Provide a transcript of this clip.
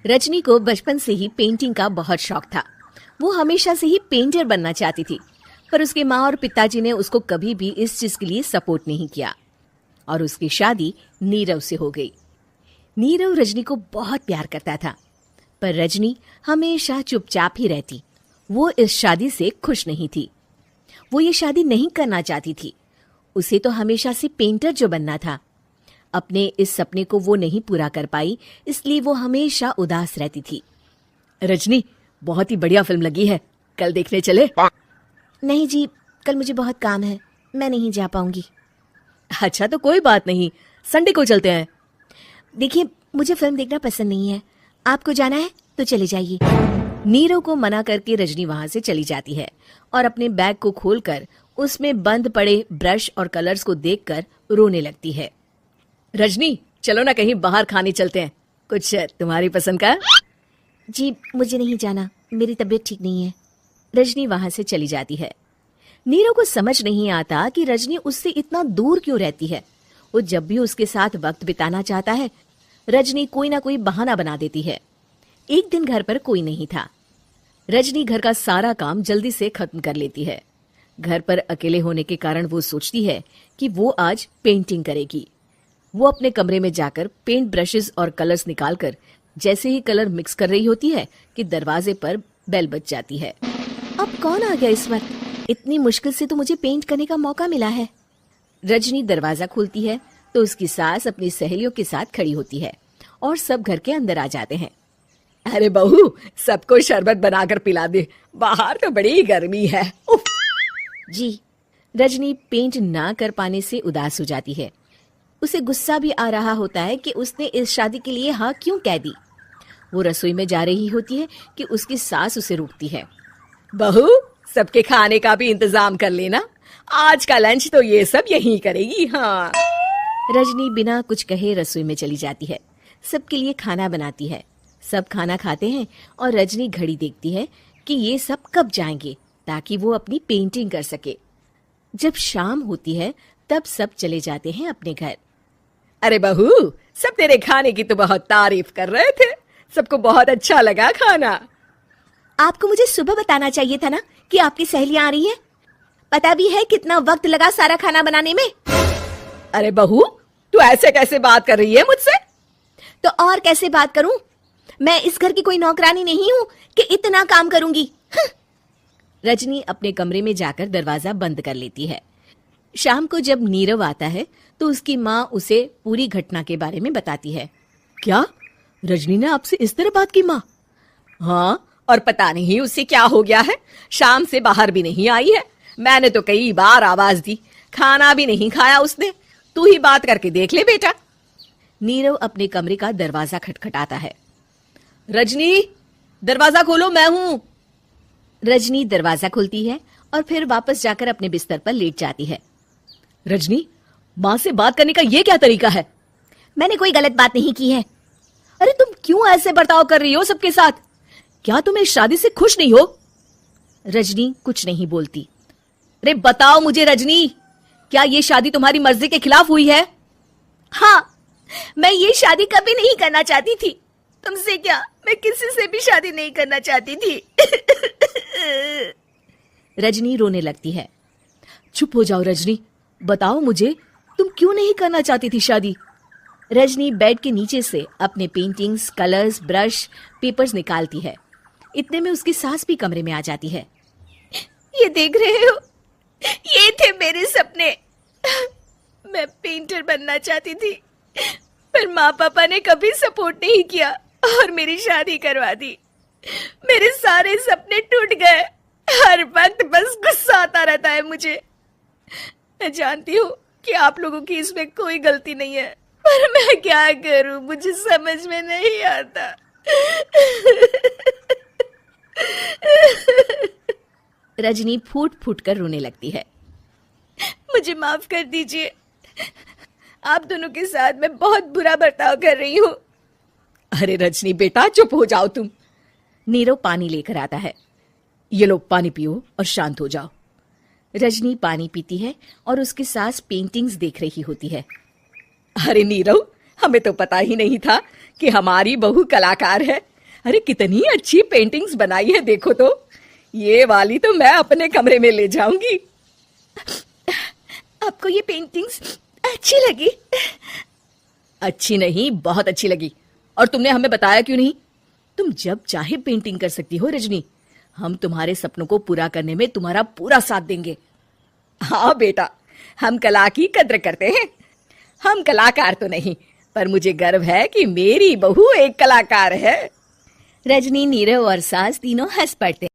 रजनी को बचपन से ही पेंटिंग का बहुत शौक था। वो हमेशा से ही पेंटर बनना चाहती थी, पर उसके माँ और पिताजी ने उसको कभी भी इस चीज के लिए सपोर्ट नहीं किया और उसकी शादी नीरव से हो गई। नीरव रजनी को बहुत प्यार करता था, पर रजनी हमेशा चुपचाप ही रहती। वो इस शादी से खुश नहीं थी। वो ये शादी नहीं करना चाहती थी। उसे तो हमेशा से पेंटर जो बनना था। अपने इस सपने को वो नहीं पूरा कर पाई, इसलिए वो हमेशा उदास रहती थी। रजनी, बहुत ही बढ़िया फिल्म लगी है, कल देखने चले? नहीं जी, कल मुझे बहुत काम है, मैं नहीं जा पाऊंगी। अच्छा तो कोई बात नहीं, संडे को चलते हैं। देखिए, मुझे फिल्म देखना पसंद नहीं है। आपको जाना है तो चले जाइए। नीरव को मना करके रजनी वहां से चली जाती है और अपने बैग को खोलकर उसमें बंद पड़े ब्रश और कलर्स को देखकर रोने लगती है। रजनी, चलो ना कहीं बाहर खाने चलते हैं, कुछ तुम्हारी पसंद का। जी, मुझे नहीं जाना, मेरी तबीयत ठीक नहीं है। रजनी वहां से चली जाती है। नीरव को समझ नहीं आता कि रजनी उससे इतना दूर क्यों रहती है। वो जब भी उसके साथ वक्त बिताना चाहता है, रजनी कोई ना कोई बहाना बना देती है। एक दिन घर पर कोई नहीं था। रजनी घर का सारा काम जल्दी से खत्म कर लेती है। घर पर अकेले होने के कारण वो सोचती है कि वो आज पेंटिंग करेगी। वो अपने कमरे में जाकर पेंट ब्रशेस और कलर्स निकालकर जैसे ही कलर मिक्स कर रही होती है कि दरवाजे पर बेल बज जाती है। अब कौन आ गया इस वक्त? इतनी मुश्किल से तो मुझे पेंट करने का मौका मिला है। रजनी दरवाजा खोलती है तो उसकी सास अपनी सहेलियों के साथ खड़ी होती है और सब घर के अंदर आ जाते हैं। अरे बहू, सबको शरबत बनाकर पिला दे, बाहर तो बड़ी गर्मी है। उफ। जी। रजनी पेंट ना कर पाने से उदास हो जाती है। उसे गुस्सा भी आ रहा होता है कि उसने इस शादी के लिए हाँ क्यों कह दी। वो रसोई में जा रही होती है कि उसकी सास उसे रोकती है। बहू, सबके खाने का भी इंतजाम कर लेना, आज का लंच तो ये सब यही करेगी। हाँ। रजनी बिना कुछ कहे रसोई में चली जाती है। सबके लिए खाना बनाती है। सब खाना खाते हैं और रजनी घड़ी देखती है कि ये सब कब जाएंगे ताकि वो अपनी पेंटिंग कर सके। जब शाम होती है तब सब चले जाते हैं अपने घर। अरे बहू, सब तेरे खाने की तो बहुत तारीफ कर रहे थे, सबको बहुत अच्छा लगा खाना। आपको मुझे सुबह बताना चाहिए था ना कि आपकी सहेलियां आ रही हैं। पता भी है कितना वक्त लगा सारा खाना बनाने में। अरे बहू, तू ऐसे कैसे बात कर रही है मुझसे? तो और कैसे बात करूं? मैं इस घर की कोई नौकरानी नहीं हूं कि इतना काम करूंगी। रजनी अपने कमरे में जाकर दरवाजा बंद कर लेती है। शाम को जब नीरव आता है तो उसकी माँ उसे पूरी घटना के बारे में बताती है। क्या? रजनी ने आपसे इस तरह बात की माँ? हाँ, और पता नहीं उसे क्या हो गया है, शाम से बाहर भी नहीं आई है। मैंने तो कई बार आवाज दी, खाना भी नहीं खाया उसने। तू ही बात करके देख ले बेटा। नीरव अपने कमरे का दरवाजा खटखटाता है। रजनी, दरवाजा खोलो, मैं हूं। रजनी दरवाजा खोलती है और फिर वापस जाकर अपने बिस्तर पर लेट जाती है। रजनी, माँ से बात करने का ये क्या तरीका है? मैंने कोई गलत बात नहीं की है। अरे तुम क्यों ऐसे बर्ताव कर रही हो सबके साथ? क्या तुम इस शादी से खुश नहीं हो? रजनी कुछ नहीं बोलती। अरे बताओ मुझे रजनी, क्या ये शादी तुम्हारी मर्जी के खिलाफ हुई है? हाँ, मैं ये शादी कभी नहीं करना चाहती थी। तुमसे क्या, मैं किसी से भी शादी नहीं करना चाहती थी। रजनी रोने लगती है। चुप हो जाओ रजनी, बताओ मुझे, तुम क्यों नहीं करना चाहती थी शादी? रजनी बेड के नीचे से अपने पेंटिंग्स, कलर्स, ब्रश, पेपर्स निकालती है। इतने में उसकी सास भी कमरे में आ जाती है। ये देख रहे हो, ये थे मेरे सपने। मैं पेंटर बनना चाहती थी, पर माँ पापा ने कभी सपोर्ट नहीं किया और मेरी शादी करवा दी। मेरे सारे सपने टूट गए। हर वक्त बस गुस्सा आता रहता है मुझे। मैं जानती हूँ कि आप लोगों की इसमें कोई गलती नहीं है, पर मैं क्या करूं, मुझे समझ में नहीं आता। रजनी फूट फूट कर रोने लगती है। मुझे माफ कर दीजिए, आप दोनों के साथ मैं बहुत बुरा बर्ताव कर रही हूँ। अरे रजनी बेटा, चुप हो जाओ तुम। नीरव पानी लेकर आता है। ये लो पानी पियो और शांत हो जाओ। रजनी पानी पीती है और उसकी सास पेंटिंग्स देख रही होती है। अरे नीरव, हमें तो पता ही नहीं था कि हमारी बहू कलाकार है। अरे कितनी अच्छी पेंटिंग्स बनाई है, देखो तो। ये वाली तो मैं अपने कमरे में ले जाऊंगी। आपको ये पेंटिंग्स अच्छी लगी? अच्छी नहीं, बहुत अच्छी लगी। और तुमने हमें बताया क्यों नहीं? तुम जब चाहे पेंटिंग कर सकती हो रजनी। हम तुम्हारे सपनों को पूरा करने में तुम्हारा पूरा साथ देंगे। हाँ बेटा, हम कला की कद्र करते हैं। हम कलाकार तो नहीं, पर मुझे गर्व है कि मेरी बहू एक कलाकार है। रजनी, नीरव और सास तीनों हंस पड़ते